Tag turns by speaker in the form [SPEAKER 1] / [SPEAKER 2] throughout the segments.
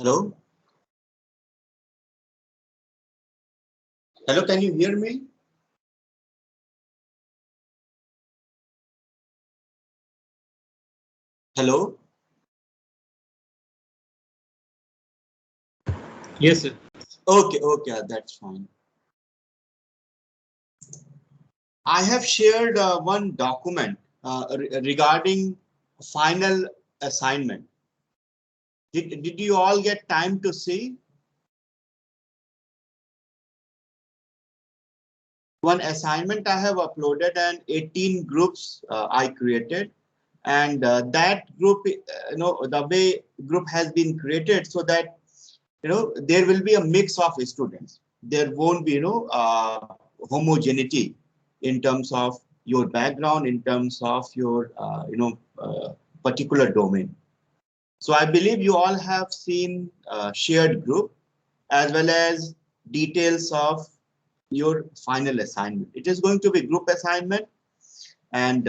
[SPEAKER 1] Hello? Hello, can you hear me? Hello?
[SPEAKER 2] Yes, sir.
[SPEAKER 1] Okay, that's fine. I have shared one document regarding final assignment. Did you all get time to see? One assignment I have uploaded and 18 groups I created. And that group, the way group has been created so that, there will be a mix of students. There won't be, homogeneity in terms of your background, in terms of your, particular domain. So I believe you all have seen shared group as well as details of your final assignment. It is going to be group assignment, and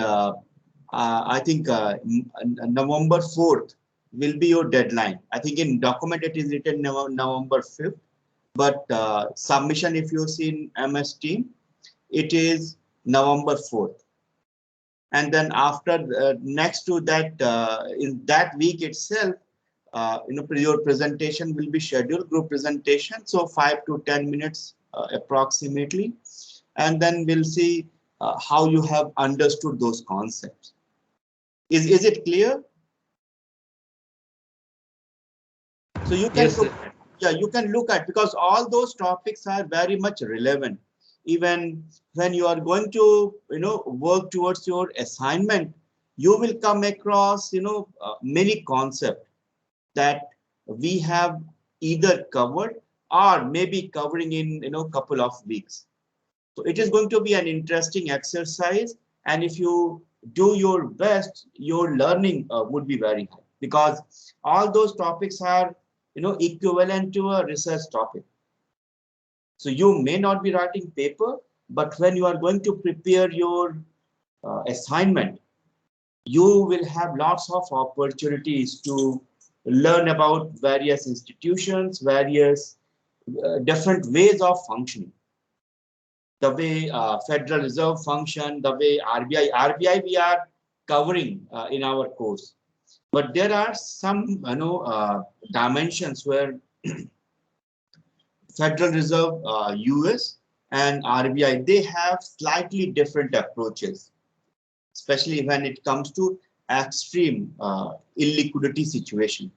[SPEAKER 1] I think November 4th will be your deadline. I think in document it is written November 5th, but submission, if you see in MS Team, it is November 4th. And then after next to that, in that week itself, your presentation will be scheduled, group presentation, so 5 to 10 minutes approximately, and then we'll see how you have understood those concepts. Is it clear? So you can
[SPEAKER 2] Yes,
[SPEAKER 1] look
[SPEAKER 2] sir.
[SPEAKER 1] at, yeah, you can look at, because all those topics are very much relevant. Even when you are going to, work towards your assignment, you will come across, many concepts that we have either covered or maybe covering in, couple of weeks. So it is going to be an interesting exercise. And if you do your best, your learning would be very high, because all those topics are, equivalent to a research topic. So you may not be writing paper, but when you are going to prepare your assignment, you will have lots of opportunities to learn about various institutions, various different ways of functioning. The way Federal Reserve function, the way RBI we are covering in our course. But there are some, dimensions where Federal Reserve US and RBI, they have slightly different approaches, especially when it comes to extreme illiquidity situation.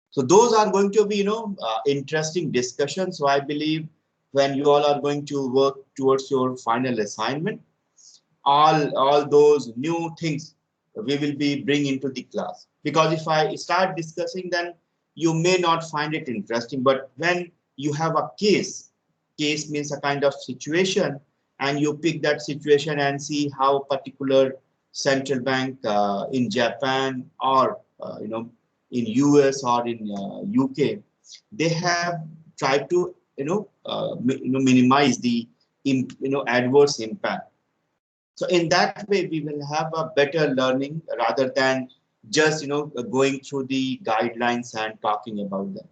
[SPEAKER 1] So those are going to be, interesting discussions. So I believe when you all are going to work towards your final assignment, all those new things we will be bringing into the class. Because if I start discussing, then you may not find it interesting. But when you have a case means a kind of situation, and you pick that situation and see how particular central bank in Japan or in US or in UK, they have tried to minimize the adverse impact. So in that way, we will have a better learning rather than just going through the guidelines and talking about them.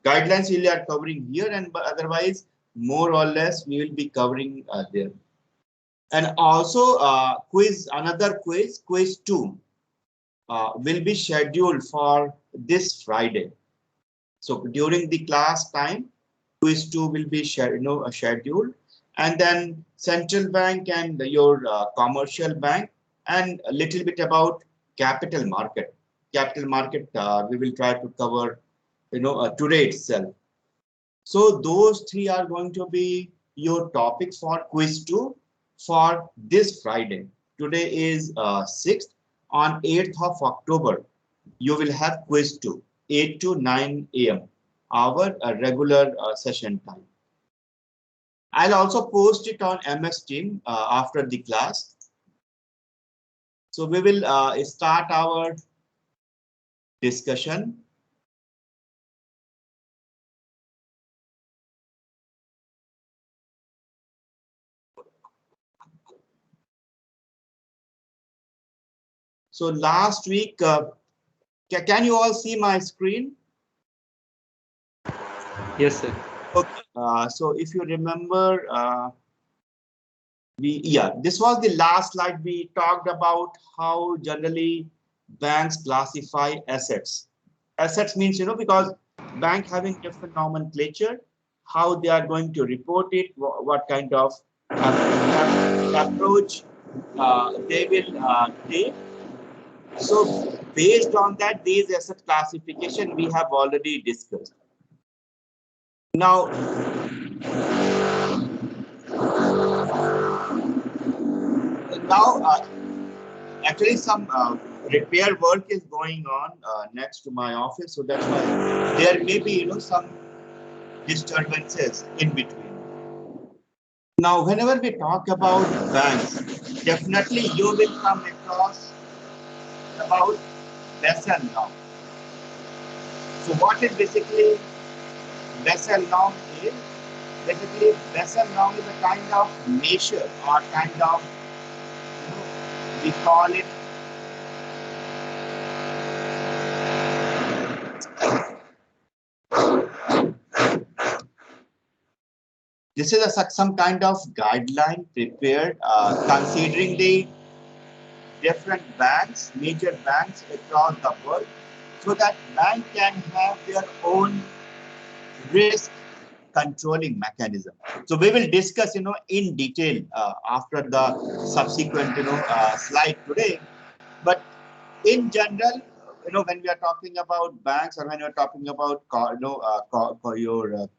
[SPEAKER 1] Guidelines we are covering here, and but otherwise, more or less, we will be covering there. And also, another quiz 2, will be scheduled for this Friday. So during the class time, quiz 2 will be scheduled, and then central bank and your commercial bank, and a little bit about capital market. Capital market we will try to cover today itself. So those three are going to be your topics for quiz 2 for this Friday. Today is 6th. On 8th of October, you will have quiz 2, 8 to 9 a.m. our regular session time. I'll also post it on MS Team after the class. So we will start our discussion. So last week, can you all see my screen?
[SPEAKER 2] Yes, sir.
[SPEAKER 1] Okay. So if you remember, this was the last slide. We talked about how generally banks classify assets. Assets means, because bank having different nomenclature, how they are going to report it, what kind of approach they will take. So based on that, these asset classification we have already discussed. Now, actually some repair work is going on next to my office, so that's why there may be some disturbances in between. Now, whenever we talk about banks, definitely you will come across about Basel norm. So what is basically Basel norm is? Basically, Basel norm is a kind of measure or kind of, we call it this is some kind of guideline prepared considering the different banks, major banks across the world, so that bank can have their own risk controlling mechanism. So we will discuss, in detail after the subsequent, slide today. But in general, when we are talking about banks or when we are talking about, your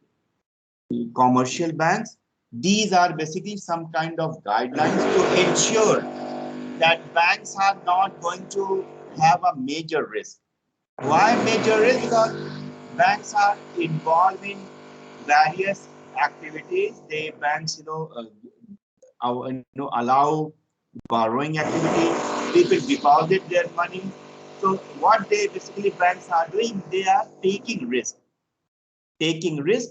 [SPEAKER 1] commercial banks, these are basically some kind of guidelines to ensure that banks are not going to have a major risk. Why major risk? Because banks are involved in various activities. They banks, allow borrowing activity. People deposit their money. So what they basically banks are doing, they are taking risk. Taking risk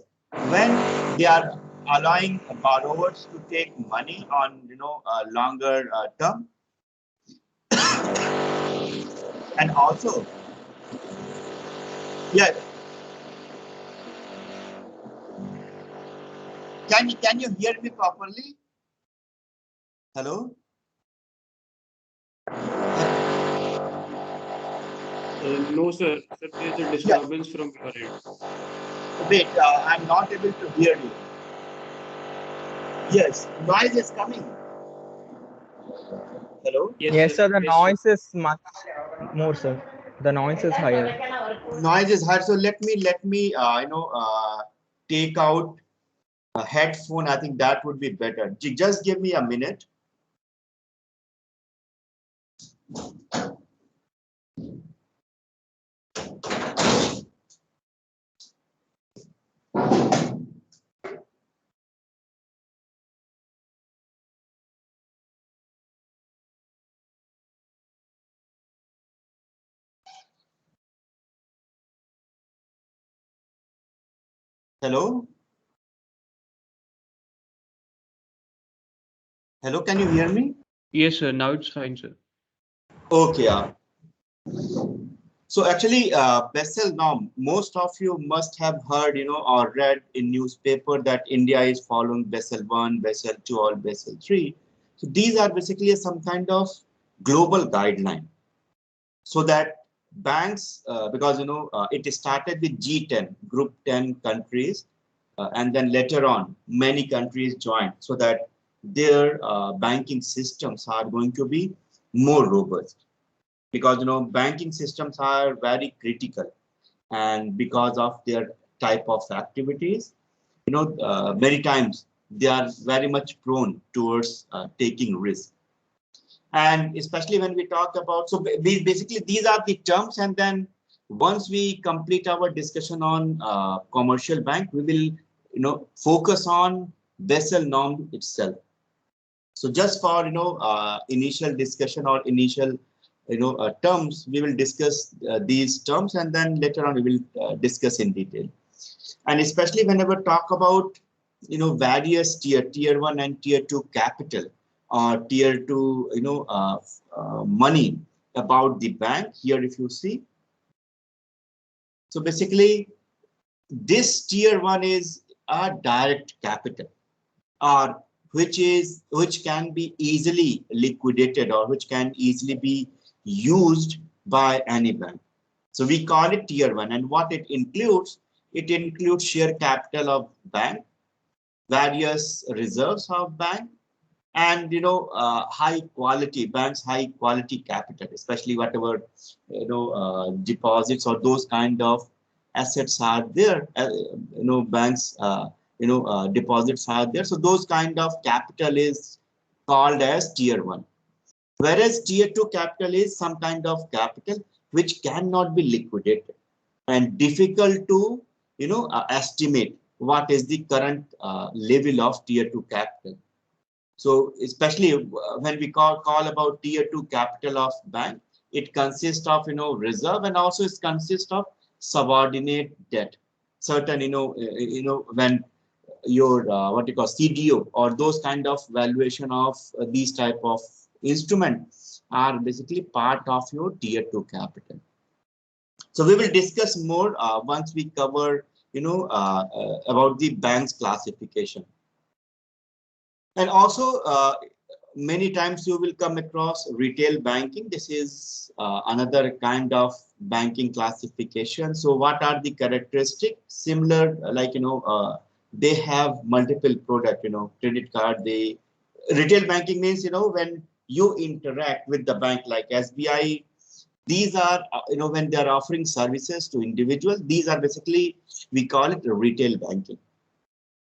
[SPEAKER 1] when they are allowing borrowers to take money on a longer term, and also, yeah, can you hear me properly? Hello.
[SPEAKER 2] No, sir. Sir, there is a
[SPEAKER 1] Yeah.
[SPEAKER 2] disturbance from your end.
[SPEAKER 1] Wait, I'm not able to hear you. Yes, noise is coming. Hello.
[SPEAKER 2] Yes,
[SPEAKER 3] Yes,
[SPEAKER 2] sir.
[SPEAKER 3] sir. The
[SPEAKER 2] Yes, sir.
[SPEAKER 3] noise is much more, sir. The noise is higher.
[SPEAKER 1] Noise is hard. So let me take out a headphone. I think that would be better. Just give me a minute. Hello. Hello. Can you hear me?
[SPEAKER 2] Yes, sir. Now it's fine, sir.
[SPEAKER 1] Okay. So actually, Basel norm, most of you must have heard, or read in newspaper that India is following Basel 1, Basel 2, or Basel 3. So these are basically some kind of global guideline, so that banks, because, it started with G10, group 10 countries, and then later on, many countries joined, so that their banking systems are going to be more robust, because banking systems are very critical, and because of their type of activities, many times they are very much prone towards taking risk. And especially when we talk about, so basically these are the terms, and then once we complete our discussion on commercial bank, we will focus on Basel norm itself. So just for initial discussion or initial terms, we will discuss these terms, and then later on we will discuss in detail. And especially whenever talk about various tier 1 and tier 2 capital, or tier 2 money about the bank here, if you see. So basically this tier 1 is a direct capital, or which can be easily liquidated, or which can easily be used by any bank. So we call it tier 1, and what it includes share capital of bank, various reserves of bank, and high quality banks, high quality capital, especially whatever deposits or those kind of assets are there, banks deposits are there. So those kind of capital is called as tier 1, whereas tier 2 capital is some kind of capital which cannot be liquidated and difficult to estimate what is the current level of tier 2 capital. So especially when we call about tier 2 capital of bank, it consists of reserve, and also it consists of subordinate debt. Certain when your what you call CDO or those kind of valuation of these type of instruments are basically part of your tier 2 capital. So we will discuss more once we cover about the bank's classification. And also many times you will come across retail banking. This is another kind of banking classification. So what are the characteristics? Similar, like they have multiple product, credit card. They retail banking means when you interact with the bank like SBI, these are when they are offering services to individuals, these are basically, we call it retail banking.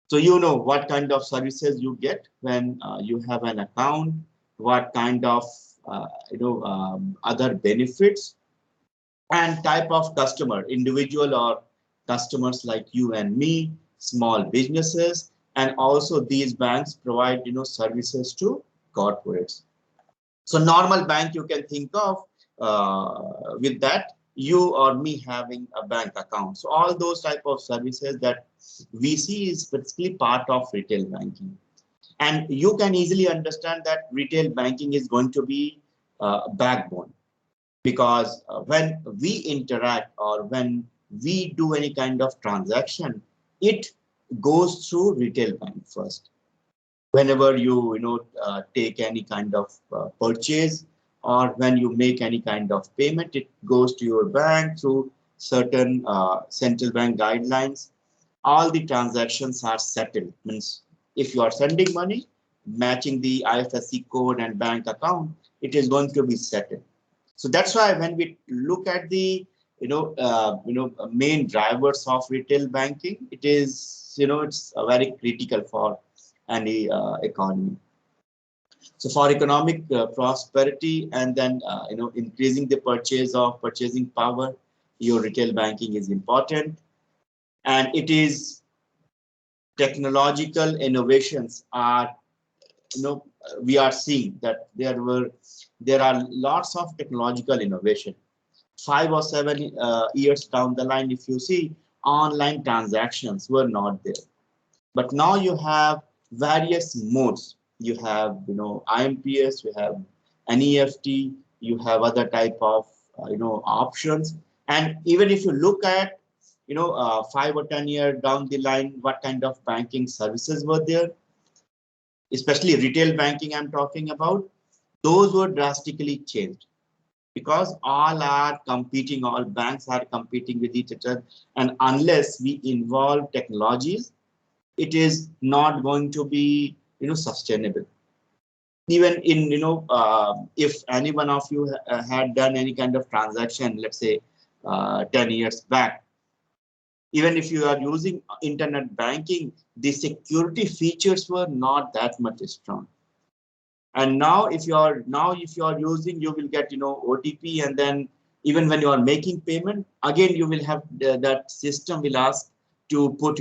[SPEAKER 1] So you know what kind of services you get when you have an account, what kind of other benefits, and type of customer, individual or customers like you and me, small businesses, and also these banks provide services to corporates. So normal bank you can think of with that, you or me having a bank account. So all those type of services that we see is basically part of retail banking. And you can easily understand that retail banking is going to be backbone, because when we interact or when we do any kind of transaction, it goes through retail bank first. Whenever you take any kind of purchase, or when you make any kind of payment, it goes to your bank through certain central bank guidelines. All the transactions are settled. Means if you are sending money, matching the IFSC code and bank account, it is going to be settled. So that's why when we look at the main drivers of retail banking, it is it's very critical for any economy. So for economic prosperity, and then increasing the purchasing power, your retail banking is important. And it is technological innovations are we are seeing that there are lots of technological innovation. 5 or 7 years down the line, if you see, online transactions were not there, but now you have various modes. You have IMPS, you have NEFT, you have other type of options. And even if you look at 5 or 10 years down the line, what kind of banking services were there, especially retail banking I'm talking about, those were drastically changed, because all banks are competing with each other, and unless we involve technologies, it is not going to be sustainable. Even in if any one of you had done any kind of transaction, let's say 10 years back, even if you are using internet banking, the security features were not that much strong. And now if you are using, you will get OTP, and then even when you are making payment, again you will have that system will ask to put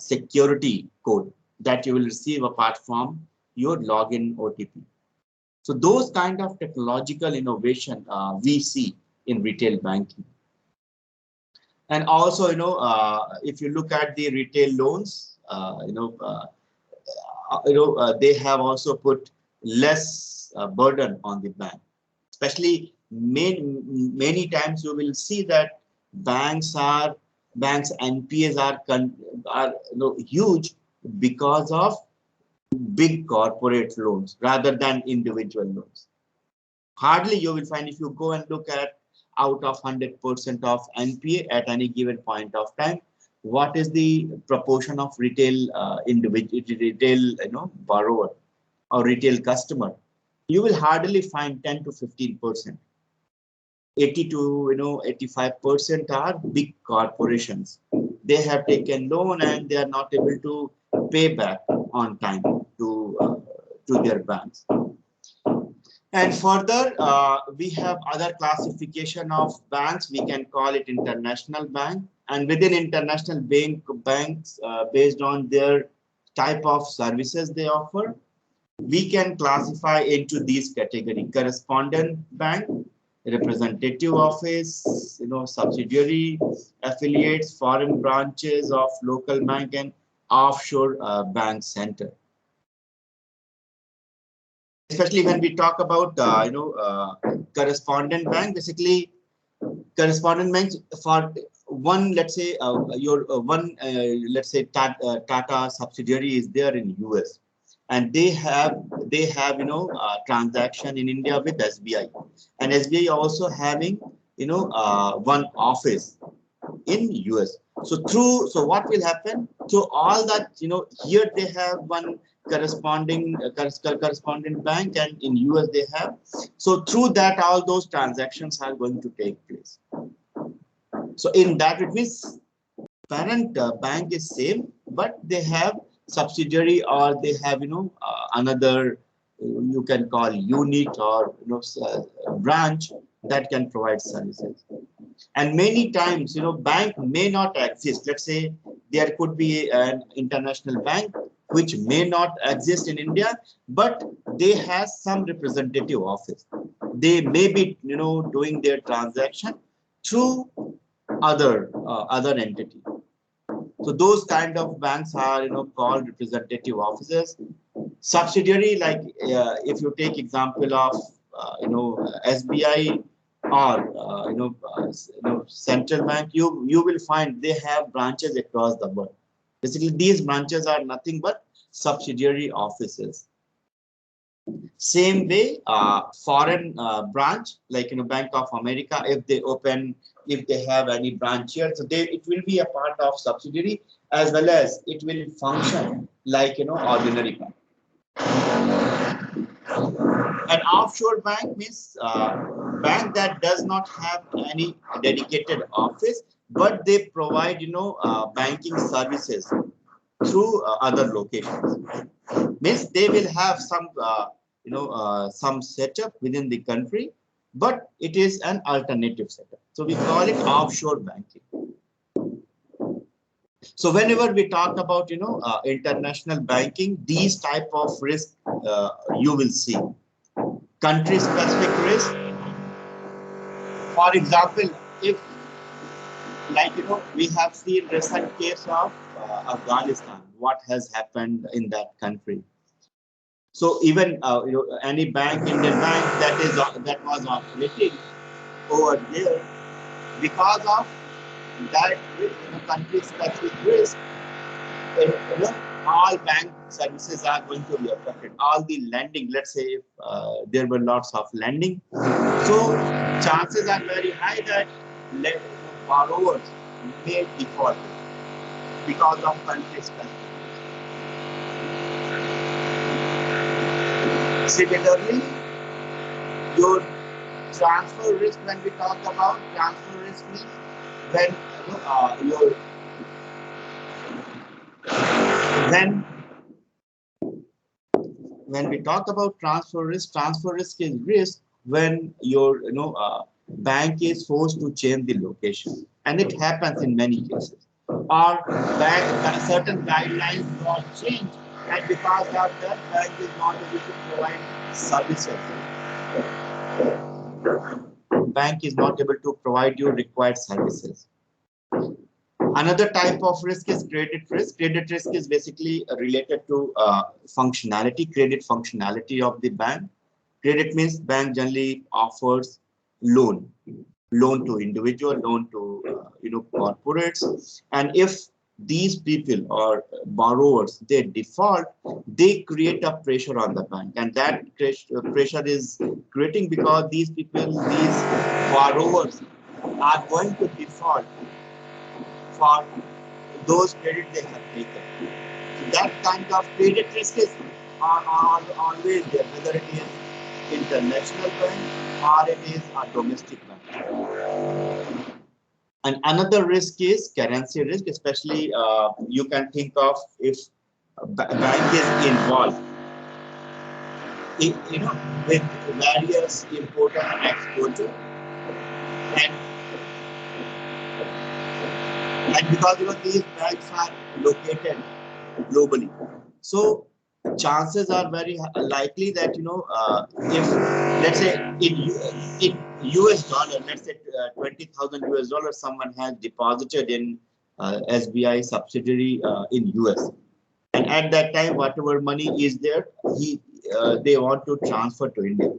[SPEAKER 1] security code that you will receive apart from your login OTP. So those kind of technological innovation we see in retail banking. And also if you look at the retail loans, they have also put less burden on the bank. Especially many times you will see that banks are banks NPAs are huge because of big corporate loans rather than individual loans. Hardly you will find, if you go and look at out of 100% of NPA at any given point of time, what is the proportion of retail borrower or retail customer? You will hardly find 10 to 15%. 80 to 85% are big corporations. They have taken loan and they are not able to pay back on time to their banks. And further, we have other classification of banks. We can call it international bank, and within international banks, based on their type of services they offer, we can classify into these categories: correspondent bank, representative office, subsidiary, affiliates, foreign branches of local bank, and offshore bank center. Especially when we talk about correspondent bank, basically correspondent banks for one, let's say Tata subsidiary is there in US, and they have transaction in India with SBI, and SBI also having one office in US. So what will happen? So all that, here they have one correspondent bank, and in US they have. So through that, all those transactions are going to take place. So in that, it means parent bank is same, but they have subsidiary, or they have another, you can call unit or branch that can provide services. And many times, bank may not exist. Let's say there could be an international bank which may not exist in India, but they have some representative office. They may be doing their transaction through other entity. So those kind of banks are called representative offices. Subsidiary, like if you take example of SBI or central bank, you will find they have branches across the world. Basically, these branches are nothing but subsidiary offices. Same way, foreign branch, like Bank of America, if they have any branch here, so it will be a part of subsidiary, as well as it will function like ordinary bank. An offshore bank means bank that does not have any dedicated office, but they provide banking services through other locations. Means they will have some some setup within the country, but it is an alternative setup. So we call it offshore banking. So whenever we talk about international banking, these type of risk you will see. Country specific risk. For example, if we have seen recent case of Afghanistan, what has happened in that country. So even any bank, Indian bank that was operating over there, because of that country specific risk, all bank services are going to be affected. All the lending, let's say if there were lots of lending, so chances are very high that borrowers may default because of country specific. Similarly, your transfer risk, when we talk about transfer risk, means when when we talk about transfer risk is risk when your bank is forced to change the location, and it happens in many cases. Or certain guidelines got changed, and because of that, bank is not able to provide services. Bank is not able to provide you required services. Another type of risk is credit risk. Credit risk is basically related to credit functionality of the bank. Credit means bank generally offers loan loan to individual, loan to corporates, and if these people or borrowers they default, they create a pressure on the bank, and that pressure is creating because these people, these borrowers, are going to default for those credit they have taken. So that kind of credit risk is are always there, whether it is international bank or it is a domestic bank. And another risk is currency risk, especially you can think of if a bank is involved, with various importer and exporter, and because these banks are located globally, so chances are very likely that if let's say in US dollar, let's say 20,000 US dollars someone has deposited in SBI subsidiary in US, and at that time whatever money is there, they want to transfer to India,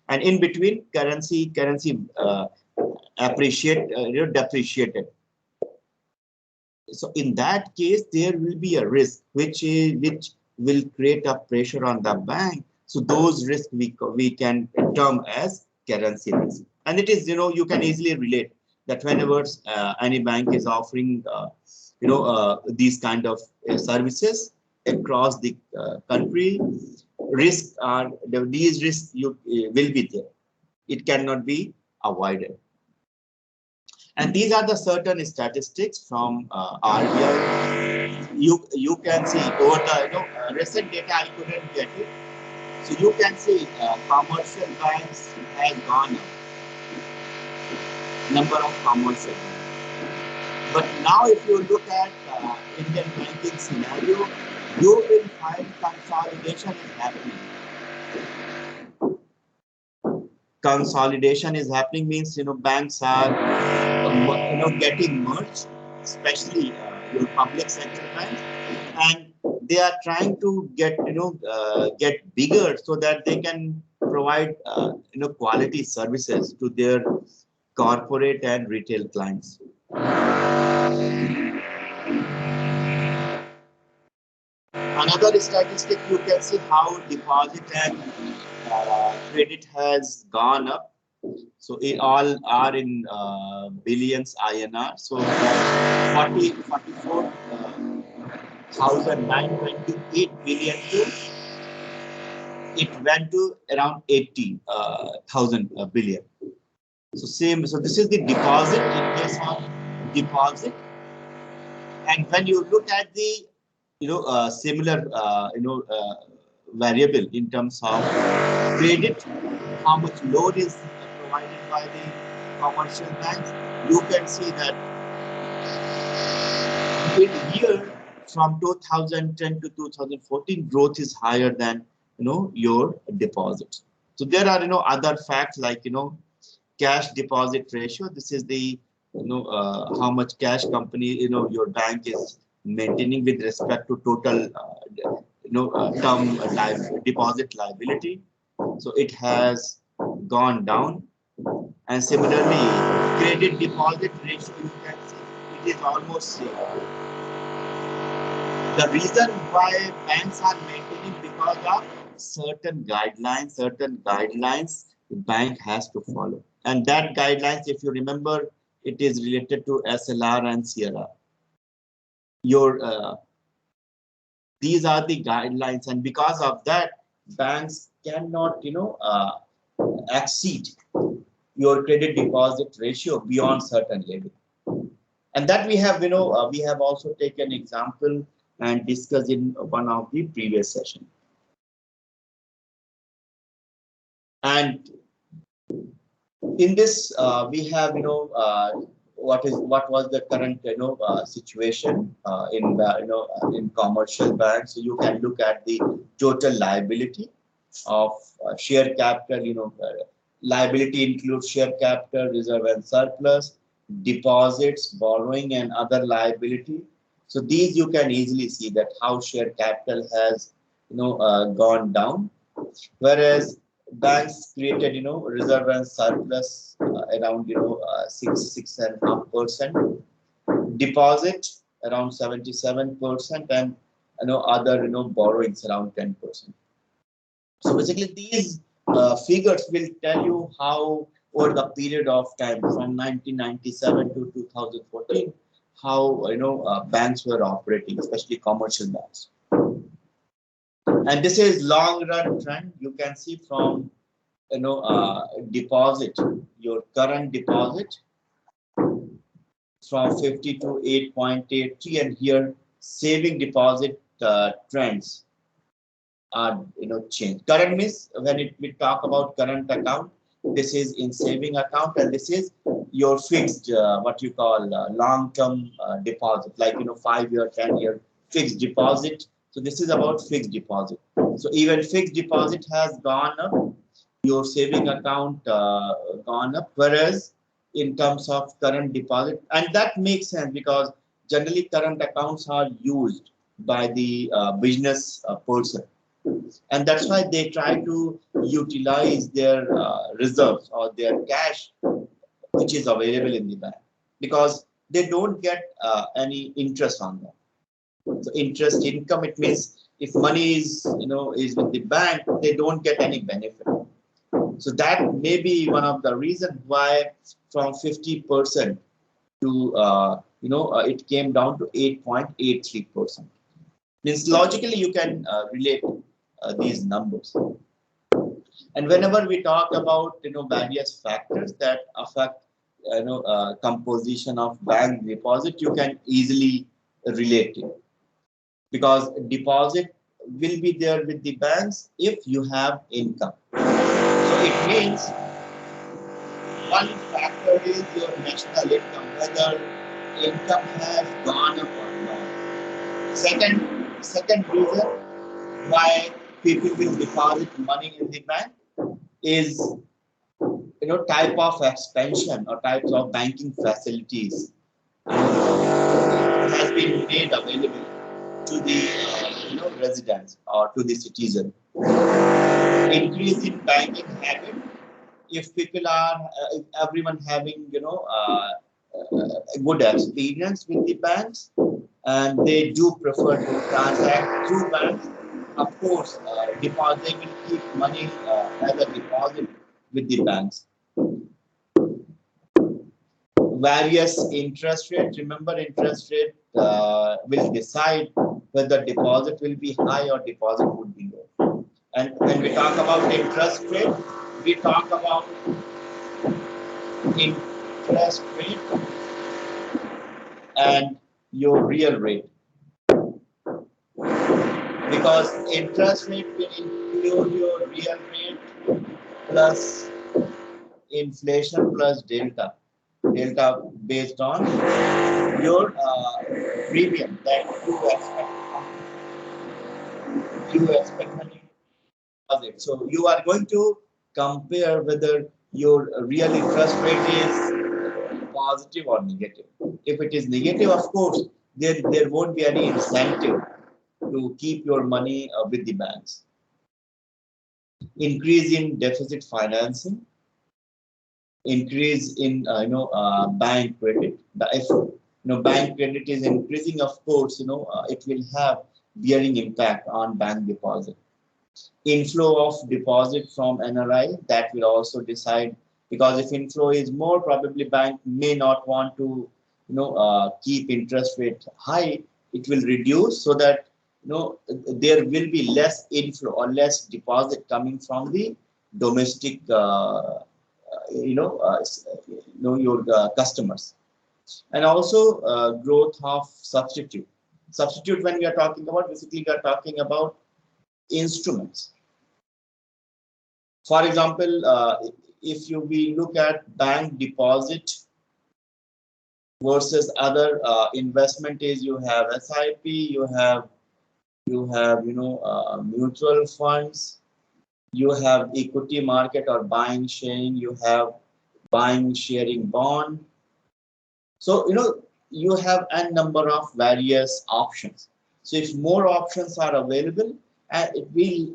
[SPEAKER 1] and in between currency depreciated. So in that case, there will be a risk which will create a pressure on the bank. So those risks we can term as currency risk, and it is you can easily relate that whenever any bank is offering these kind of services across the country, these risks will be there. It cannot be avoided. And these are the certain statistics from RBI. You can see over the recent data I couldn't get it. So you can see commercial banks has gone up, number of commercial banks. But now if you look at Indian banking scenario, you will find consolidation is happening. Consolidation is happening means banks are getting merged, especially your public sector banks, and they are trying to get get bigger so that they can provide quality services to their corporate and retail clients. Another statistic, you can see how deposit and credit has gone up. So it all are in billions INR. So 44,928 billion to it went to around 80,000 billion. So same. So this is the deposit in case of deposit, and when you look at the similar variable in terms of credit, how much loan is provided by the commercial banks, you can see that in year from 2010 to 2014, growth is higher than your deposit. So there are other facts like cash deposit ratio. This is the how much cash company your bank is maintaining with respect to total term deposit liability. So it has gone down, and similarly credit deposit ratio, you can see it is almost same. The reason why banks are maintaining because of certain guidelines the bank has to follow, and that guidelines, if you remember, it is related to SLR and CRR. These are the guidelines, and because of that, banks cannot exceed your credit deposit ratio beyond certain level. And that we have we have also taken example and discussed in one of the previous session. And in this we have what was the current situation in commercial banks. So you can look at the total liability of share capital. Liability includes share capital, reserve and surplus, deposits, borrowing, and other liability. So these you can easily see that how share capital has gone down, whereas banks created, reserve and surplus around, 6.5%, deposit around 77%, and other, borrowings around 10%. So basically, these figures will tell you how, over the period of time from 1997 to 2014, how banks were operating, especially commercial banks. And this is long run trend. You can see from deposit, your current deposit from 50 to 8.83, and here saving deposit trends are changed. Current means when we talk about current account, this is in saving account, and this is your fixed what you call long-term deposit, like 5-year, 10-year fixed deposit. So this is about fixed deposit. So even fixed deposit has gone up, your saving account gone up, whereas in terms of current deposit, and that makes sense because generally current accounts are used by the business person, and that's why they try to utilize their reserves or their cash which is available in the bank, because they don't get any interest on them. So interest income, it means if money is is with the bank, they don't get any benefit. So that may be one of the reasons why from 50% to it came down to 8.83%. Means logically you can relate these numbers. And whenever we talk about various factors that affect composition of bank deposit, you can easily relate it, because deposit will be there with the banks if you have income. So it means one factor is your national income, whether income has gone up or not. Second reason why people will deposit money in the bank is type of expansion or types of banking facilities has been made available to the residents or to the citizen. Increase in banking habit. If people are, if everyone having a good experience with the banks, and they do prefer to transact through banks, of course, they will keep money as a deposit with the banks. Various interest rates. Remember, interest rate will decide whether deposit will be high or deposit would be low. And when we talk about interest rate, we talk about interest rate and your real rate, because interest rate will include your real rate plus inflation plus delta based on your premium that you expect money deposit. So you are going to compare whether your real interest rate is positive or negative. If it is negative, of course, there won't be any incentive to keep your money with the banks. Increase in deficit financing, increase in bank credit. If bank credit is increasing, of course, it will have bearing impact on bank deposit. Inflow of deposit from NRI, that will also decide, because if inflow is more, probably bank may not want to keep interest rate high. It will reduce so that there will be less inflow or less deposit coming from the domestic your customers. And also growth of substitute. Substitute, when we are talking about, basically we are talking about instruments. For example, if we look at bank deposit versus other investment, is you have SIP, you have mutual funds, you have equity market or buying sharing, you have buying sharing bond. So you have a number of various options. So if more options are available, it will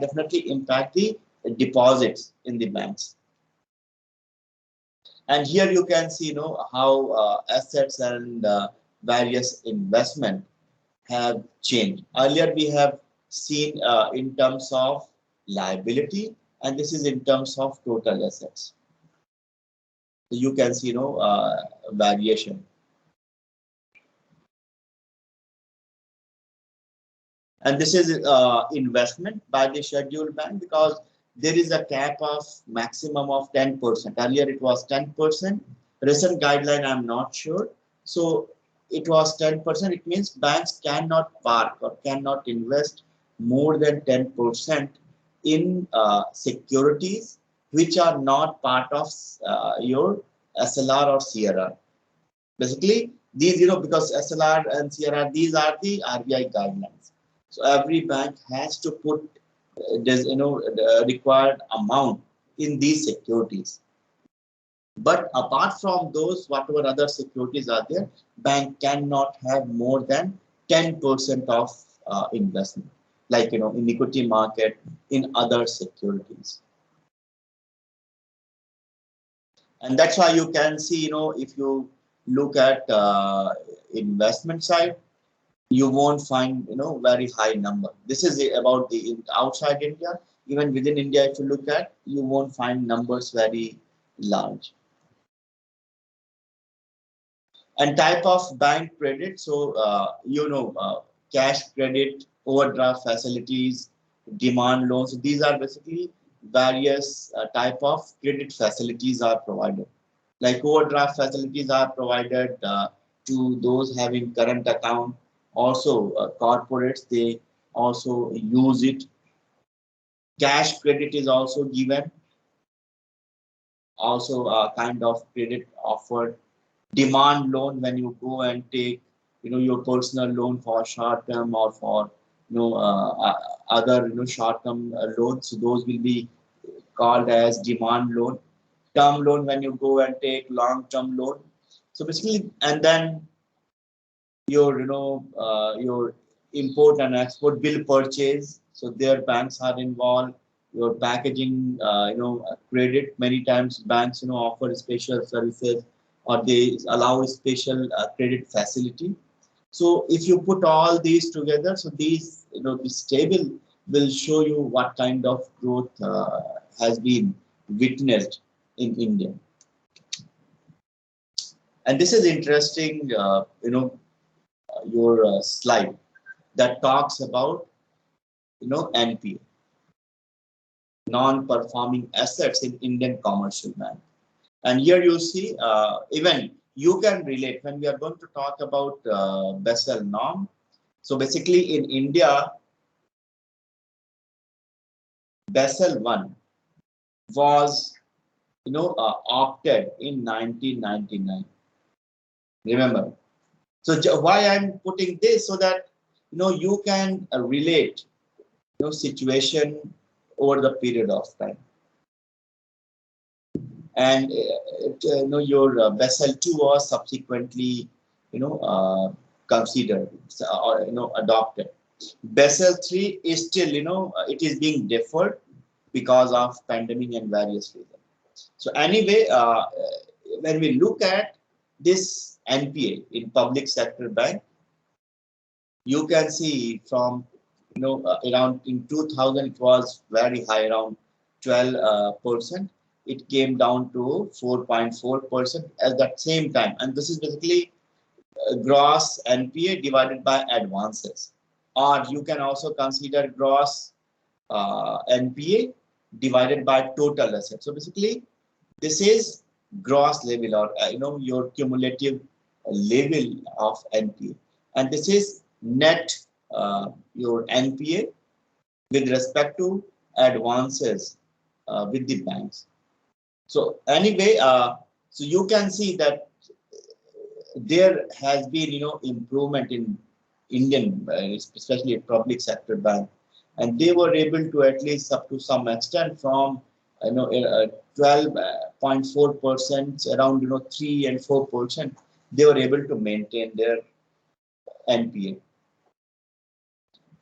[SPEAKER 1] definitely impact the deposits in the banks. And here you can see, how assets and various investment have changed. Earlier we have seen in terms of liability, and this is in terms of total assets. So you can see, variation. And this is investment by the scheduled bank, because there is a cap of maximum of 10%. Earlier it was 10%. Recent guideline, I'm not sure. So it was 10%. It means banks cannot park or cannot invest more than 10% in securities which are not part of your SLR or CRR. Basically, these, because SLR and CRR, these are the RBI guidelines. So every bank has to put required amount in these securities. But apart from those, whatever other securities are there, bank cannot have more than 10% of investment, like in equity market, in other securities. And that's why you can see, if you look at investment side, you won't find very high number. This is about the outside India. Even within India, if you look at, you won't find numbers very large. And type of bank credit, so cash credit, overdraft facilities, demand loans. These are basically various type of credit facilities are provided. Like overdraft facilities are provided to those having current account. Also corporates, they also use it. Cash credit is also given, also a kind of credit offered. Demand loan, when you go and take your personal loan for short term or for other short term loans, so those will be called as demand loan. Term loan, when you go and take long term loan. So basically, and then your your import and export bill purchase, so their banks are involved. Your packaging credit, many times banks offer special services, or they allow a special credit facility. So if you put all these together, so these this table will show you what kind of growth has been witnessed in India. And this is interesting, your slide that talks about NPA, non-performing assets in Indian commercial bank. And here you see, even you can relate when we are going to talk about Basel norm. So basically in India, Basel I was opted in 1999. Remember. So why I'm putting this, so that you can relate situation over the period of time. And your Basel II was subsequently considered or adopted. Basel III is still it is being deferred because of pandemic and various reasons. So anyway, when we look at this NPA in public sector bank, you can see from around in 2000 it was very high, around 12%. It came down to 4.4% at that same time, and this is basically gross NPA divided by advances, or you can also consider gross NPA divided by total assets. So basically, this is gross level, or your cumulative level of NPA, and this is net your NPA with respect to advances with the banks. So anyway, so you can see that there has been improvement in Indian, especially public sector bank, and they were able to, at least up to some extent, from 12.4%, around 3 and 4%, they were able to maintain their NPA.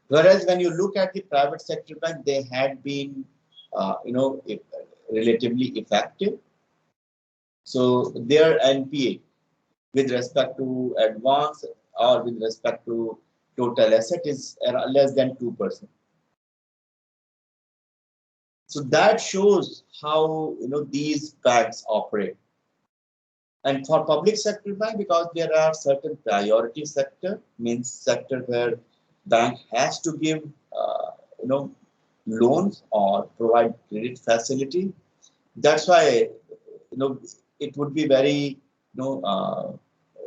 [SPEAKER 1] Whereas when you look at the private sector bank, they had been relatively effective. So their NPA with respect to advance or with respect to total asset is less than 2%. So that shows how these banks operate. And for public sector bank, because there are certain priority sector, means sector where bank has to give loans or provide credit facility. That's why it would be very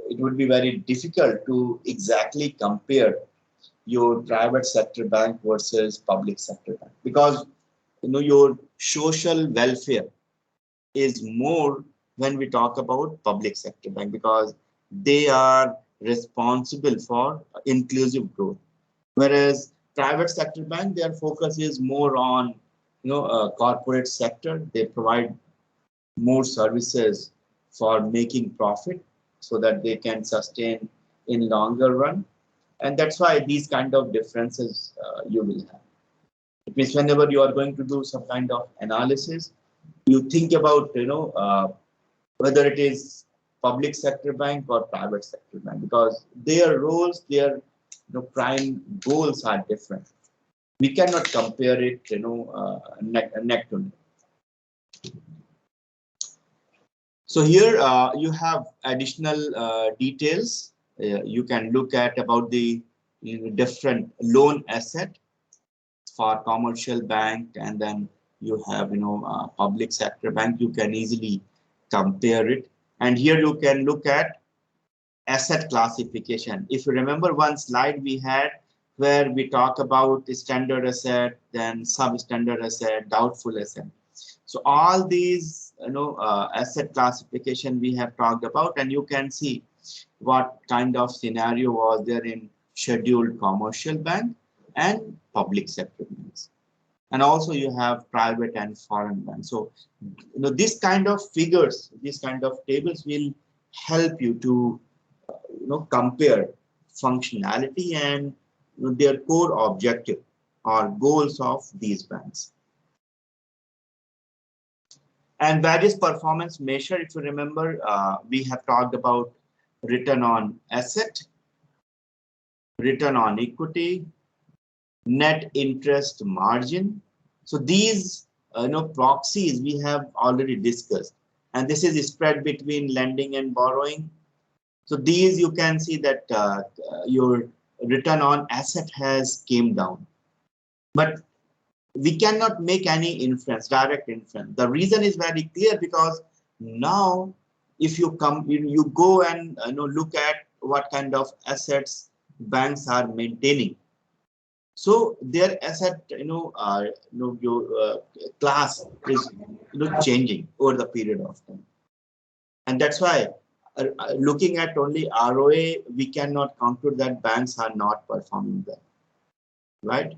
[SPEAKER 1] it would be very difficult to exactly compare your private sector bank versus public sector bank, because your social welfare is more when we talk about public sector bank, because they are responsible for inclusive growth, whereas private sector bank, their focus is more on corporate sector. They provide more services for making profit so that they can sustain in longer run. And that's why these kind of differences you will have. It means whenever you are going to do some kind of analysis, you think about whether it is public sector bank or private sector bank, because their roles, their prime goals are different. We cannot compare it neck to neck. So here you have additional details you can look at about the different loan asset for commercial bank, and then you have public sector bank. You can easily compare it, and here you can look at asset classification. If you remember one slide we had where we talk about the standard asset, then substandard asset, doubtful asset. So all these asset classification we have talked about, and you can see what kind of scenario was there in scheduled commercial bank and public sector banks. And also you have private and foreign banks. So this kind of figures, these kind of tables will help you to compare functionality and their core objective or goals of these banks. And various performance measure, if you remember, we have talked about return on asset, return on equity, net interest margin. So these proxies we have already discussed, and this is spread between lending and borrowing. So these you can see that your return on asset has came down, but we cannot make any inference, direct inference. The reason is very clear, because now if you go and look at what kind of assets banks are maintaining. So their asset class is changing over the period of time, and that's why looking at only ROA, we cannot conclude that banks are not performing well, right?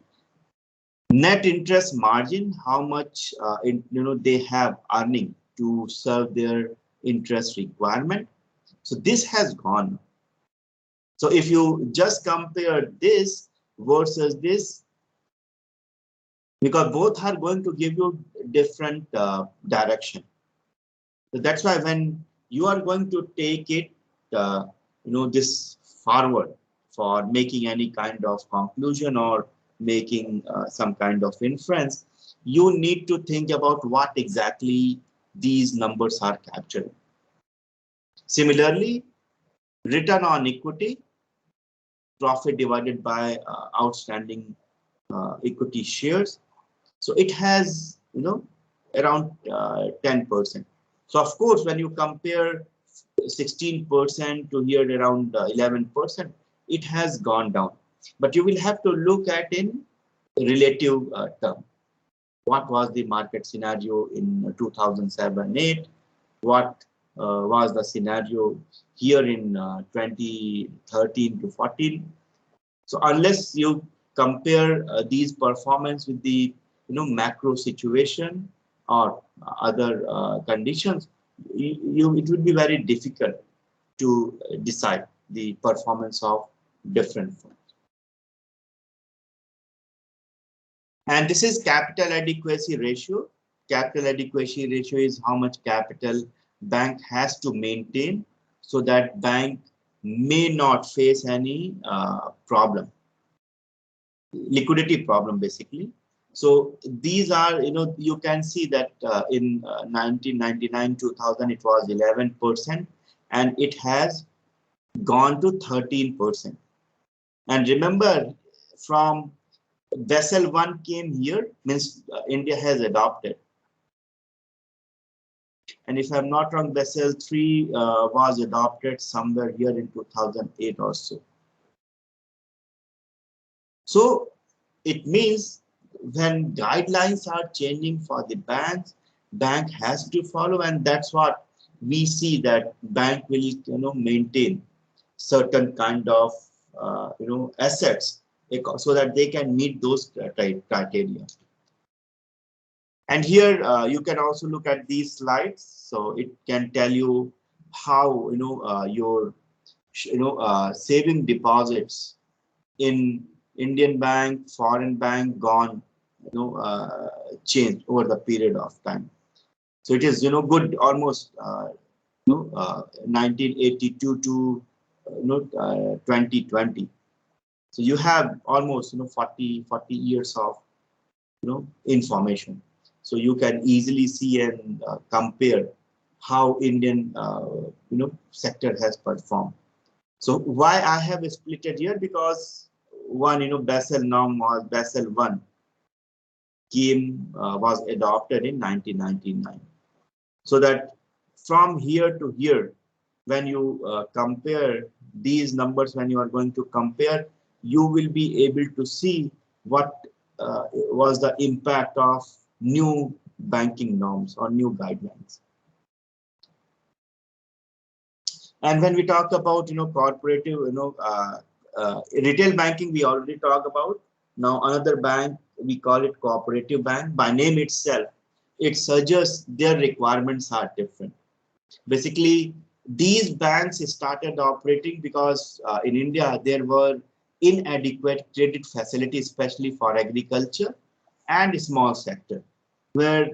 [SPEAKER 1] Net interest margin, how much they have earning to serve their interest requirement. So this has gone. So if you just compare this versus this, because both are going to give you different direction. So that's why when you are going to take it, this forward for making any kind of conclusion or making some kind of inference, you need to think about what exactly these numbers are capturing. Similarly, return on equity, profit divided by outstanding equity shares. So it has, around 10%. So of course, when you compare 16% to here around 11%, it has gone down. But you will have to look at in relative term. What was the market scenario in 2007-8? What was the scenario here in 2013 to 14? So unless you compare these performance with the macro situation or other conditions, it would be very difficult to decide the performance of different firms. And this is capital adequacy ratio. Capital adequacy ratio is how much capital bank has to maintain so that bank may not face any problem, liquidity problem basically. So these are, you can see that in 1999, 2000, it was 11%, and it has gone to 13%. And remember, from Basel 1 came here, means India has adopted. And if I'm not wrong, Basel 3 was adopted somewhere here in 2008 or so. So it means when guidelines are changing for the banks, bank has to follow, and that's what we see, that bank will maintain certain kind of assets so that they can meet those criteria. And here you can also look at these slides, so it can tell you how your saving deposits in Indian bank, foreign bank gone changed over the period of time. So it is good almost 1982 to 2020. So you have almost 40 years of information. So you can easily see and compare how Indian sector has performed. So why I have split it here, because one Basel norm was Basel 1 came was adopted in 1999. So that from here to here, when you compare these numbers, when you are going to compare, you will be able to see what was the impact of new banking norms or new guidelines. And when we talk about corporative retail banking, we already talked about. Now another bank, we call it cooperative bank. By name itself, it suggests their requirements are different. Basically, these banks started operating because in India there were inadequate credit facilities, especially for agriculture and small sector, where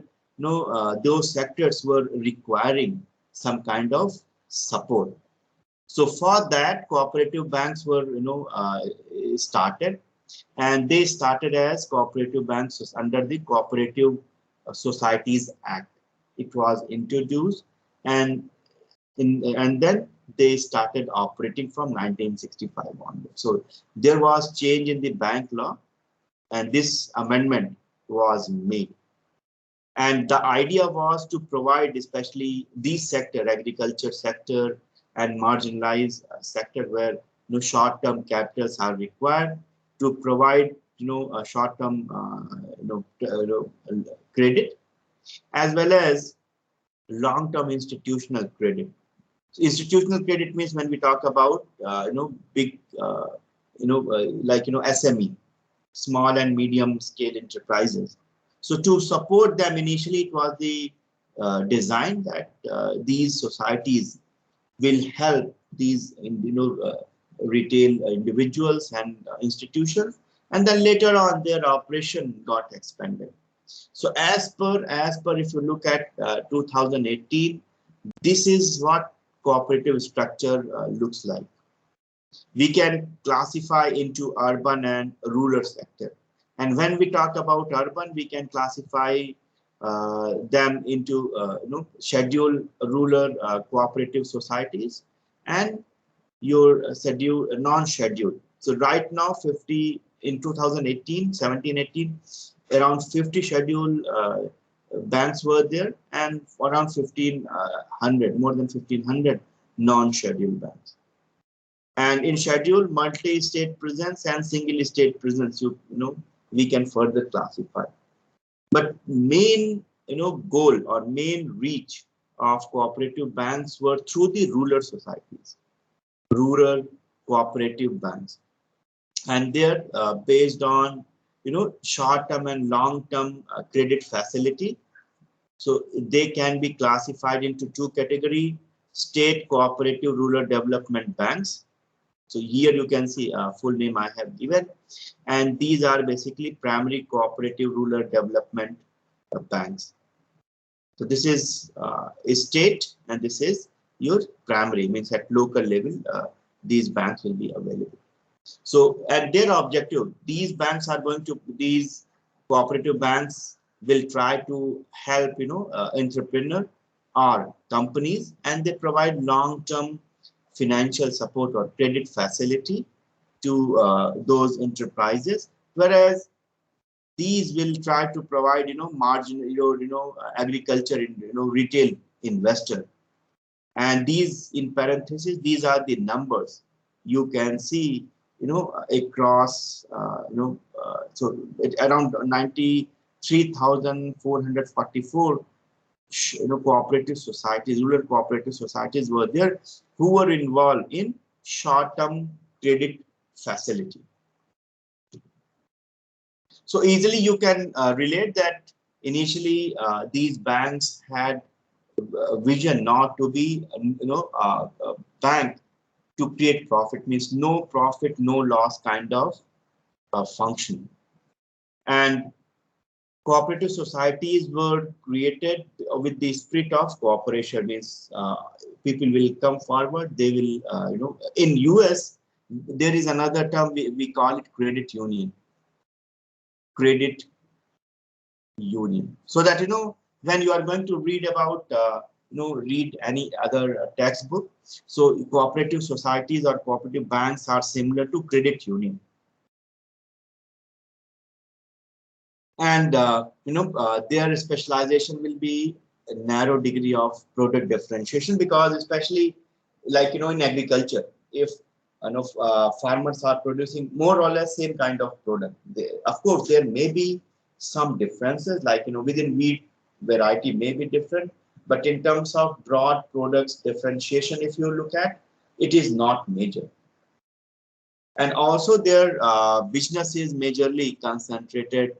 [SPEAKER 1] those sectors were requiring some kind of support. So for that, cooperative banks were started, and they started as cooperative banks under the Cooperative Societies Act. It was introduced, and then they started operating from 1965 onwards. So there was change in the bank law, and this amendment was made. And the idea was to provide, especially this sector, agriculture sector and marginalized sector, where short-term capitals are required, to provide a short-term credit, as well as long-term institutional credit. Institutional credit means when we talk about big like SME, small and medium scale enterprises. So to support them, initially it was the design that these societies will help these retail individuals and institutions, and then later on their operation got expanded. So as per if you look at 2018, this is what cooperative structure looks like. We can classify into urban and rural sector. And when we talk about urban, we can classify them into scheduled rural cooperative societies and your scheduled non-scheduled. So right now, 50 in 2018, 17, 18, around 50 scheduled banks were there, and around 1,500, more than 1,500 non-scheduled banks. And in scheduled, multi-state presence and single-state presence, we can further classify. But main goal or main reach of cooperative banks were through the rural societies, rural cooperative banks, and they're based on short-term and long-term credit facility. So they can be classified into two categories: state cooperative rural development banks So here you can see full name I have given, and these are basically primary cooperative rural development banks. So this is a state, and this is your primary, means at local level these banks will be available. So at their objective, these banks are going to, these cooperative banks will try to help entrepreneur or companies, and they provide long-term financial support or credit facility to those enterprises, whereas these will try to provide margin agriculture retail investor. And these, in parentheses, these are the numbers you can see across so around 93,444 cooperative societies, rural cooperative societies were there who were involved in short-term credit facility. So easily you can relate that initially these banks had a vision not to be a bank to create profit, means no profit, no loss kind of function. And cooperative societies were created with the spirit of cooperation, means people will come forward, they will in US there is another term we call it credit union. Credit union. So that when you are going to read about read any other textbook, so cooperative societies or cooperative banks are similar to credit union. And their specialization will be a narrow degree of product differentiation, because especially like in agriculture, if farmers are producing more or less same kind of product, of course there may be some differences, like within wheat variety may be different, but in terms of broad products differentiation, if you look at it, is not major. And also their business is majorly concentrated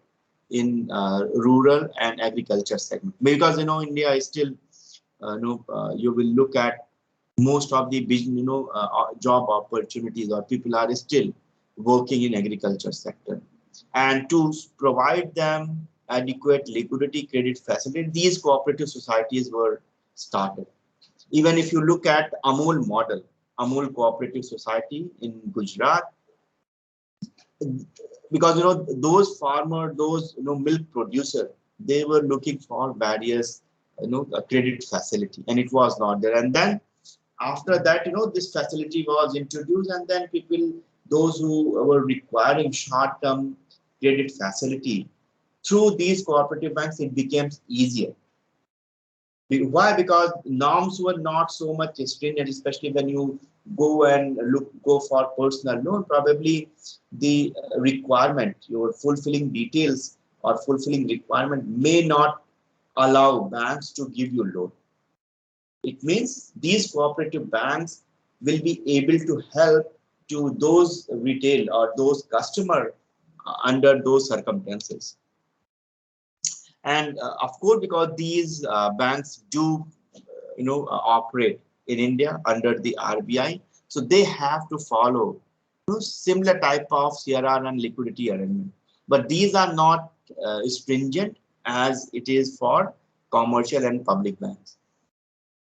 [SPEAKER 1] in rural and agriculture segment, because India is still you will look at most of the business job opportunities, or people are still working in agriculture sector. And to provide them adequate liquidity credit facility, these cooperative societies were started. Even if you look at Amul model, Amul Cooperative Society in Gujarat, because those farmers, those milk producer, they were looking for various a credit facility, and it was not there. And then after that this facility was introduced, and then people, those who were requiring short-term credit facility through these cooperative banks, it became easier. Why? Because norms were not so much stringent, especially when you go for personal loan. Probably the requirement, your fulfilling details or fulfilling requirement may not allow banks to give you loan. It means these cooperative banks will be able to help to those retail or those customer under those circumstances. And of course, because these banks do operate in India under the RBI, so they have to follow similar type of CRR and liquidity arrangement. But these are not stringent as it is for commercial and public banks.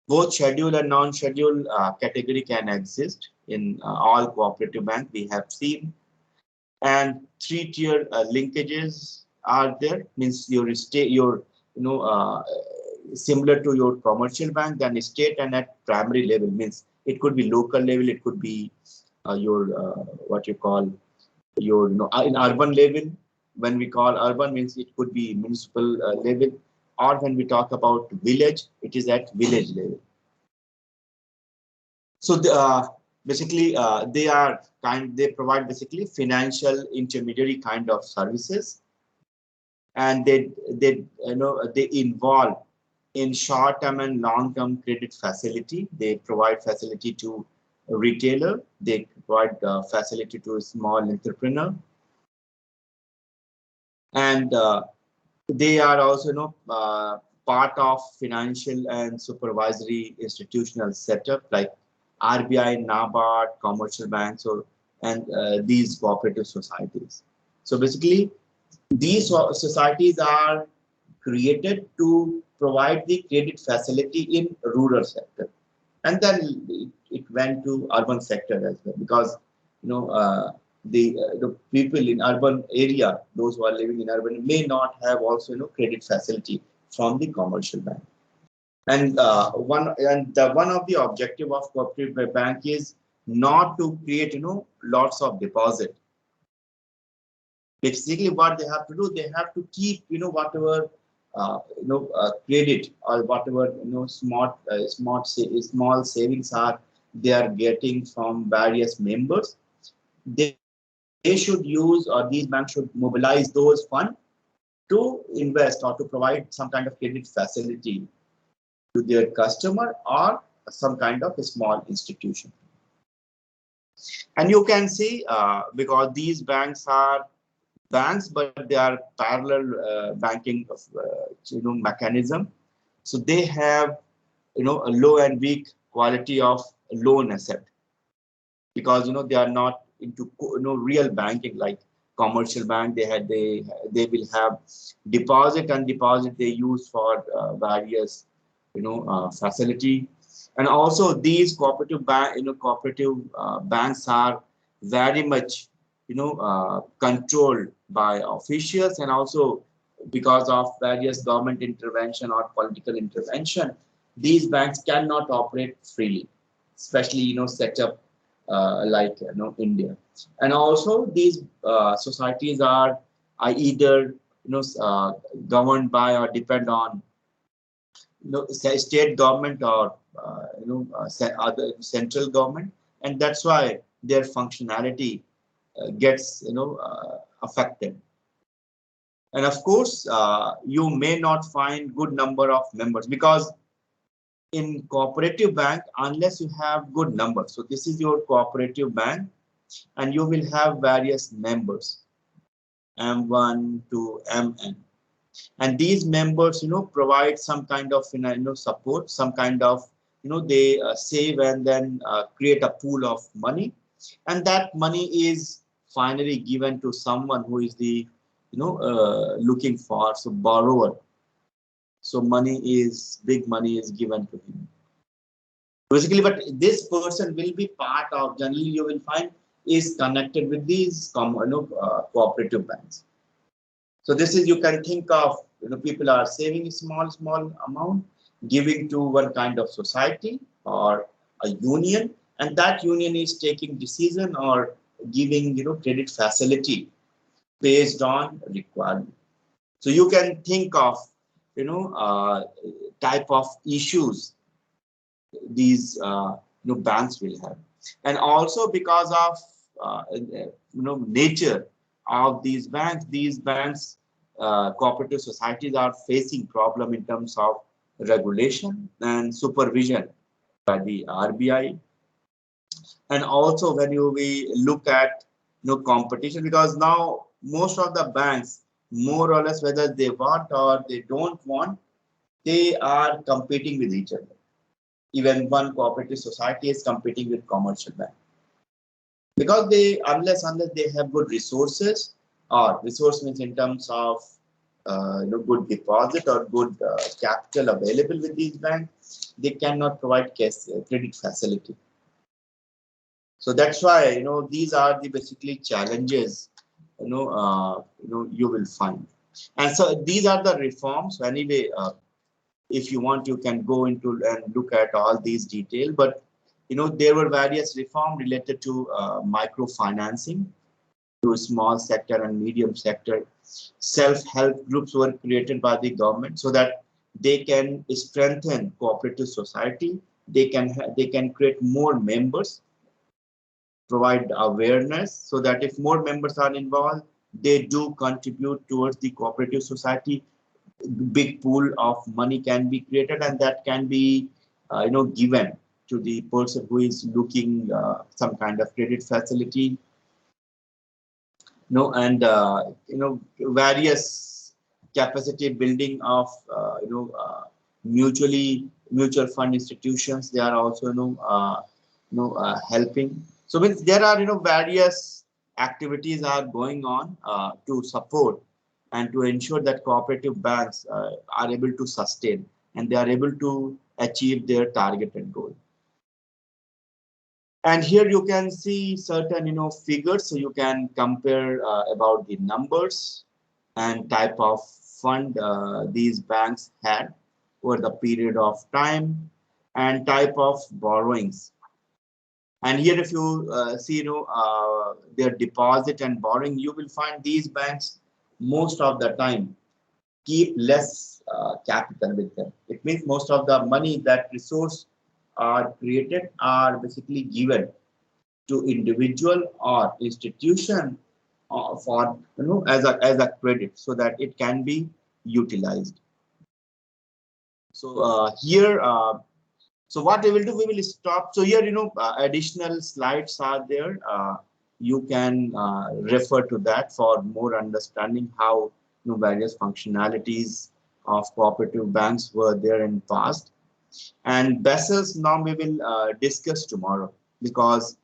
[SPEAKER 1] Both scheduled and non-scheduled category can exist in all cooperative banks we have seen. And three-tier linkages are there, means your state, your similar to your commercial bank, then state and at primary level, means it could be local level, it could be your what you call your in urban level. When we call urban, means it could be municipal level, or when we talk about village, it is at village level. So basically they provide basically financial intermediary kind of services, and they involve in short-term and long-term credit facility. They provide facility to a retailer, they provide facility to a small entrepreneur, and they are also part of financial and supervisory institutional setup, like RBI, NABARD, commercial banks, or and these cooperative societies. So basically, these societies are created to provide the credit facility in rural sector, and then it went to urban sector as well, because the people in urban area, those who are living in urban, may not have also credit facility from the commercial bank. And one of the objective of cooperative bank is not to create lots of deposit. Basically, what they have to do, they have to keep whatever credit or whatever small savings are they are getting from various members. They should use, or these banks should mobilize those funds to invest or to provide some kind of credit facility to their customer or some kind of a small institution. And you can see because these banks are banks, but they are parallel banking mechanism. So they have a low and weak quality of loan asset, because they are not into real banking like commercial bank. They will have deposit, and deposit they use for various facility. And also these cooperative banks are very much controlled by officials, and also because of various government intervention or political intervention, these banks cannot operate freely, especially set up like India. And also these societies are either governed by or depend on state government or other central government, and that's why their functionality gets affected. And of course you may not find good number of members, because in cooperative bank, unless you have good numbers, so this is your cooperative bank and you will have various members, M1 to MN, and these members provide some kind of support, some kind of they save and then create a pool of money, and that money is finally given to someone who is the looking for, so borrower. So big money is given to him basically, but this person will be part of, generally you will find, is connected with these cooperative banks. So this is, you can think of, people are saving a small amount, giving to one kind of society or a union, and that union is taking decision or giving credit facility based on requirement. So you can think of type of issues these banks will have. And also because of nature of these banks, cooperative societies are facing problem in terms of regulation and supervision by the RBI. And also when we look at competition, because now most of the banks, more or less, whether they want or they don't want, they are competing with each other. Even one cooperative society is competing with commercial bank, because they, unless they have good resources, or resource means in terms of good deposit or good capital available with these banks, they cannot provide credit facility. So that's why these are the basically challenges you will find. And so these are the reforms. So anyway, if you want, you can go into and look at all these detail. But there were various reforms related to microfinancing to small sector and medium sector. Self-help groups were created by the government so that they can strengthen cooperative society. They can create more members, provide awareness, so that if more members are involved, they do contribute towards the cooperative society. Big pool of money can be created, and that can be given to the person who is looking some kind of credit facility. And various capacity building of mutual fund institutions, they are also helping. So means there are various activities are going on to support and to ensure that cooperative banks are able to sustain and they are able to achieve their targeted goal. And here you can see certain figures, so you can compare about the numbers and type of fund these banks had over the period of time and type of borrowings. And here if you see their deposit and borrowing, you will find these banks most of the time keep less capital with them. It means most of the money that resource are created are basically given to individual or institution for as a credit so that it can be utilized. So here so what we will do, we will stop. So here additional slides are there. You can refer to that for more understanding how various functionalities of cooperative banks were there in past. And Basel's norm we will discuss tomorrow, because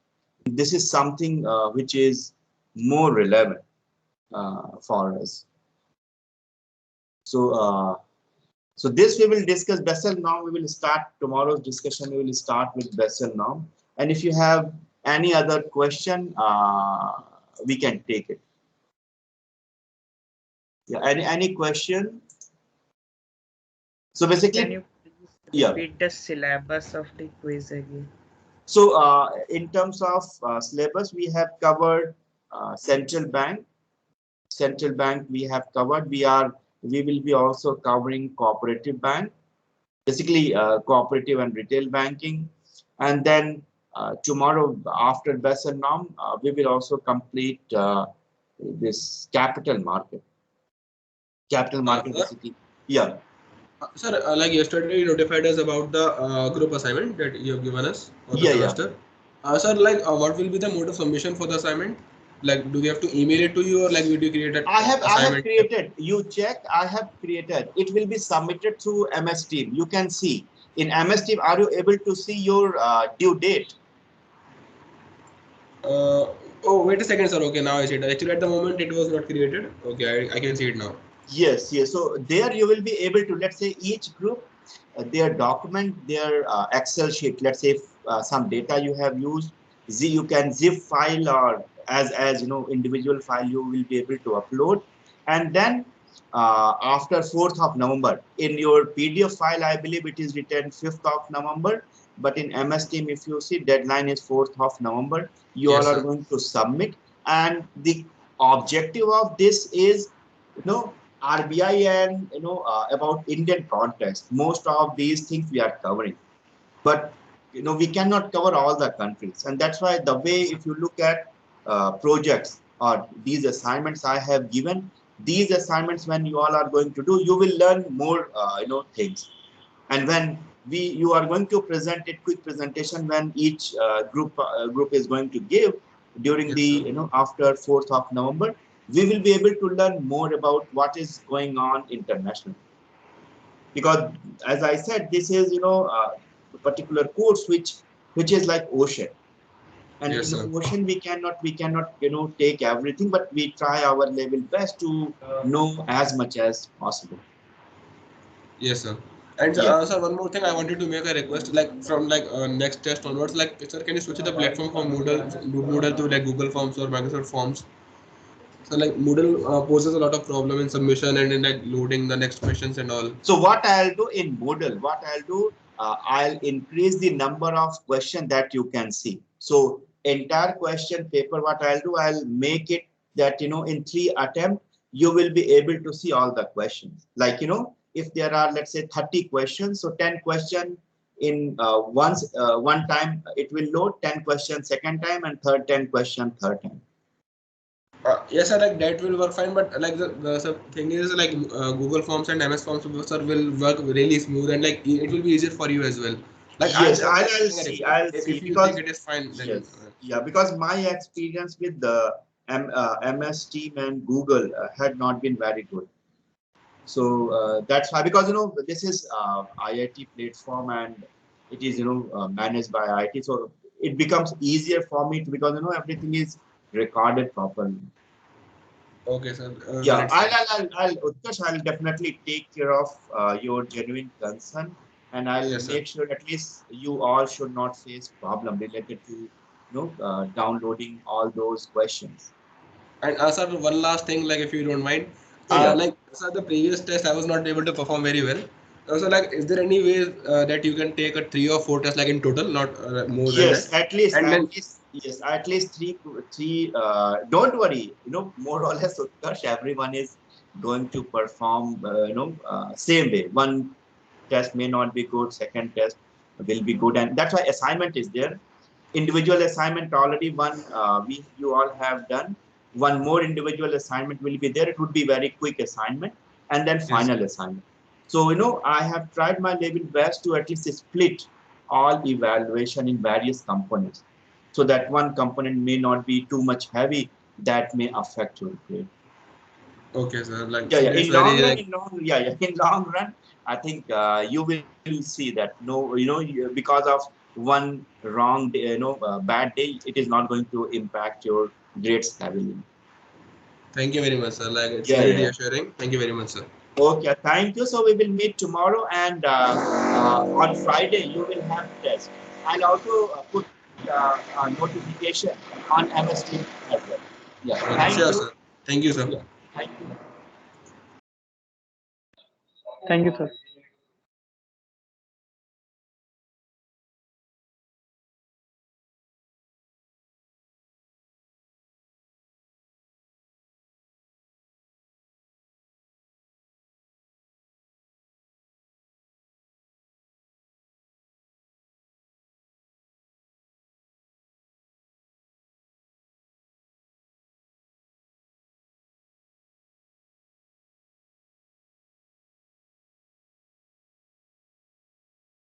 [SPEAKER 1] this is something which is more relevant for us. So so this we will discuss Basel norm. We will start tomorrow's discussion. We will start with Basel norm. And if you have any other question, we can take it. Yeah, any question? So basically,
[SPEAKER 4] Can you repeat the syllabus of the quiz again?
[SPEAKER 1] So in terms of syllabus, we have covered central bank. Central bank we have covered. We will be also covering cooperative bank, basically cooperative and retail banking. And then tomorrow after Basel norm, we will also complete this capital market. Capital market basically. Yeah.
[SPEAKER 5] Sir, like yesterday you notified us about the group assignment that you have given us for the semester. Sir, like what will be the mode of submission for the assignment? Like, do we have to email it to you, or like will you create an assignment?
[SPEAKER 1] I have created. You check. I have created. It will be submitted through MS Team. You can see in MS Team. Are you able to see your due date?
[SPEAKER 5] Oh, wait a second, sir. Okay, now I see it. Actually, at the moment it was not created. Okay, I can see it now.
[SPEAKER 1] Yes, yes. So there you will be able to, let's say, each group, their document, their Excel sheet. Let's say some data you have used. You can zip file or as individual file you will be able to upload. And then after 4th of November in your PDF file, I believe it is written 5th of November. But in MS Team, if you see, deadline is 4th of November. You all are going to submit, and the objective of this is RBI and about Indian context. Most of these things we are covering, but we cannot cover all the countries, and that's why the way, if you look at projects or these assignments I have given, these assignments when you all are going to do, you will learn more things. And when you are going to present a quick presentation when each group is going to give during the after 4th of November, we will be able to learn more about what is going on internationally. Because as I said, this is a particular course which is like ocean, and in the ocean we cannot take everything, but we try our level best to know as much as possible.
[SPEAKER 5] Yes, sir. And sir, one more thing, I wanted to make a request, like from next test onwards, like sir, can you switch the platform from Moodle to like Google Forms or Microsoft Forms? So like Moodle poses a lot of problem in submission and in like loading the next questions and all.
[SPEAKER 1] So what I'll do in Moodle, I'll increase the number of questions that you can see. So entire question paper, what I'll do, I'll make it that in 3 attempts you will be able to see all the questions. Like if there are, let's say, 30 questions, so 10 questions in one time it will load, 10 questions second time, and 10 questions third time.
[SPEAKER 5] Yes, sir, like that will work fine, but like the thing is like Google Forms and MS Forms sir will work really smooth, and like it will be easier for you as well. Like
[SPEAKER 1] yes, I'll see
[SPEAKER 5] if you think it is fine, then
[SPEAKER 1] yes, yeah, because my experience with the MS Team and Google had not been very good. So that's why, because this is IIT platform and it is managed by IIT, so it becomes easier for me to, because everything is recorded properly.
[SPEAKER 5] Okay, sir.
[SPEAKER 1] Yeah,
[SPEAKER 5] Great, sir.
[SPEAKER 1] Utkarsh, I'll definitely take care of your genuine concern, and I'll
[SPEAKER 5] Yes, sir.
[SPEAKER 1] make sure at least you all should not face problem related to downloading all those questions.
[SPEAKER 5] And sir, one last thing, like if you don't mind,
[SPEAKER 1] Yeah.
[SPEAKER 5] like sir, the previous test I was not able to perform very well. So like, is there any way that you can take a 3 or 4 tests like in total, not more than that?
[SPEAKER 1] Yes, at least,
[SPEAKER 5] And then
[SPEAKER 1] yes, at least three. Don't worry, more or less, Utkarsh, everyone is going to perform, same way. One test may not be good, second test will be good, and that's why assignment is there. Individual assignment already one you all have done. One more individual assignment will be there. It would be very quick assignment, and then
[SPEAKER 5] yes,
[SPEAKER 1] final assignment. So I have tried my level best to at least split all evaluation in various components, so that one component may not be too much heavy, that may affect your grade.
[SPEAKER 5] okay, sir. Like
[SPEAKER 1] Yeah, yeah.
[SPEAKER 5] it's
[SPEAKER 1] In
[SPEAKER 5] very
[SPEAKER 1] long run,
[SPEAKER 5] like
[SPEAKER 1] in long run, I think you will see that because of one wrong day, bad day, it is not going to impact your grades heavily.
[SPEAKER 5] thank you very much, sir. Like it's
[SPEAKER 1] Yeah,
[SPEAKER 5] very
[SPEAKER 1] yeah.
[SPEAKER 5] reassuring. Thank you very much, sir.
[SPEAKER 1] Okay, thank you. So we will meet tomorrow, and on Friday you will have test. I'll also put a notification on MS Teams as well. Yeah,
[SPEAKER 5] Okay,
[SPEAKER 1] thank
[SPEAKER 5] sure,
[SPEAKER 1] you.
[SPEAKER 5] sir. Thank you, sir.
[SPEAKER 1] Yeah, thank you.
[SPEAKER 2] Thank you, sir.